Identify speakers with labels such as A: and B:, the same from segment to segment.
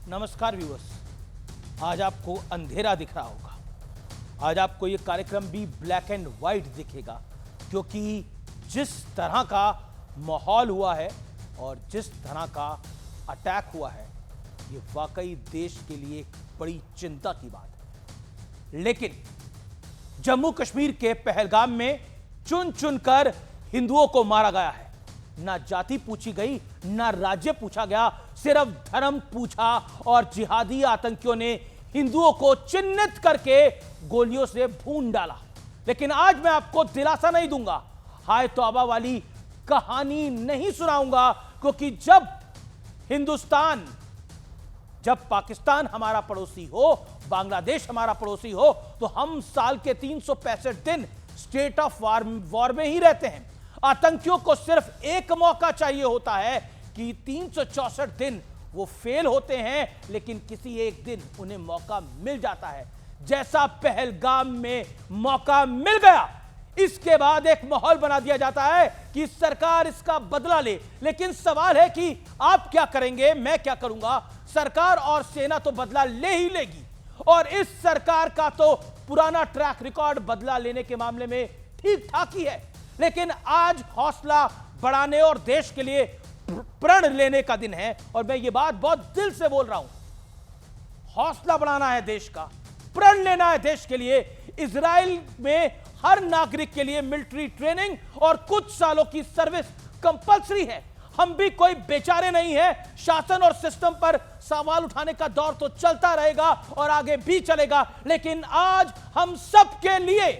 A: नमस्कार व्यूअर्स। आज आपको अंधेरा दिख रहा होगा, आज आपको ये कार्यक्रम भी ब्लैक एंड व्हाइट दिखेगा, क्योंकि जिस तरह का माहौल हुआ है और जिस तरह का अटैक हुआ है, ये वाकई देश के लिए एक बड़ी चिंता की बात है। लेकिन जम्मू कश्मीर के पहलगाम में चुन चुनकर हिंदुओं को मारा गया है। ना जाति पूछी गई, ना राज्य पूछा गया, सिर्फ धर्म पूछा और जिहादी आतंकियों ने हिंदुओं को चिन्हित करके गोलियों से भून डाला। लेकिन आज मैं आपको दिलासा नहीं दूंगा, हाय तौबा वाली कहानी नहीं सुनाऊंगा, क्योंकि जब पाकिस्तान हमारा पड़ोसी हो, बांग्लादेश हमारा पड़ोसी हो, तो हम साल के 365 दिन स्टेट ऑफ वॉर में ही रहते हैं। आतंकियों को सिर्फ एक मौका चाहिए होता है कि 364 दिन वो फेल होते हैं, लेकिन किसी एक दिन उन्हें मौका मिल जाता है, जैसा पहलगाम में मौका मिल गया। इसके बाद एक माहौल बना दिया जाता है कि सरकार इसका बदला ले। लेकिन सवाल है कि आप क्या करेंगे, मैं क्या करूंगा। सरकार और सेना तो बदला ले ही लेगी, और इस सरकार का तो पुराना ट्रैक रिकॉर्ड बदला लेने के मामले में ठीक ठाक ही है। लेकिन आज हौसला बढ़ाने और देश के लिए प्रण लेने का दिन है, और मैं ये बात बहुत दिल से बोल रहा हूं। हौसला बढ़ाना है देश का, प्रण लेना है देश के लिए। इजराइल में हर नागरिक के लिए मिलिट्री ट्रेनिंग और कुछ सालों की सर्विस कंपलसरी है। हम भी कोई बेचारे नहीं हैं। शासन और सिस्टम पर सवाल उठाने का दौर तो चलता रहेगा और आगे भी चलेगा, लेकिन आज हम सबके लिए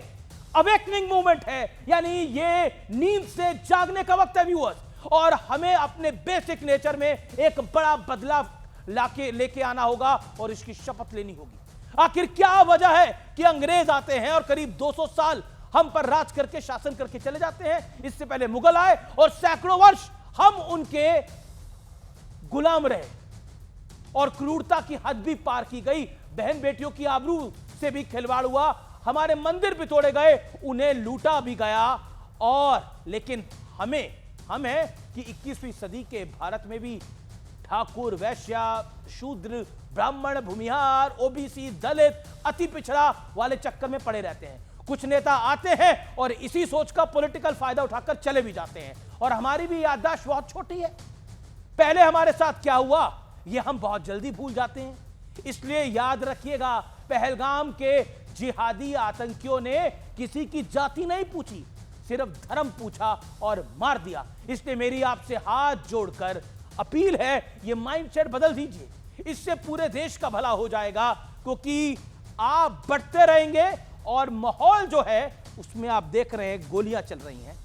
A: अवेकनिंग मूवमेंट है, यानी ये नींद से जागने का वक्त है व्यूअर्स। और हमें अपने बेसिक नेचर में एक बड़ा बदलाव लेके आना होगा और इसकी शपथ लेनी होगी। आखिर क्या वजह है कि अंग्रेज आते हैं और करीब 200 साल हम पर राज करके शासन करके चले जाते हैं। इससे पहले मुगल आए और सैकड़ों वर्ष हम उनके गुलाम रहे और क्रूरता की हद भी पार की गई। बहन बेटियों की आबरू से भी खिलवाड़ हुआ, हमारे मंदिर भी तोड़े गए, उन्हें लूटा भी गया। और लेकिन हम है कि 21वीं सदी के भारत में भी ठाकुर, वैश्य, शूद्र, ब्राह्मण, भूमिहार, ओबीसी, दलित, अति पिछड़ा वाले चक्कर में पड़े रहते हैं। कुछ नेता आते हैं और इसी सोच का पॉलिटिकल फायदा उठाकर चले भी जाते हैं, और हमारी भी याददाश्त बहुत छोटी है। पहले हमारे साथ क्या हुआ ये हम बहुत जल्दी भूल जाते हैं। इसलिए याद रखिएगा, पहलगाम के जिहादी आतंकियों ने किसी की जाति नहीं पूछी, सिर्फ धर्म पूछा और मार दिया। इसलिए मेरी आपसे हाथ जोड़कर अपील है, ये माइंडसेट बदल दीजिए, इससे पूरे देश का भला हो जाएगा। क्योंकि आप बढ़ते रहेंगे और माहौल जो है उसमें आप देख रहे हैं गोलियां चल रही हैं।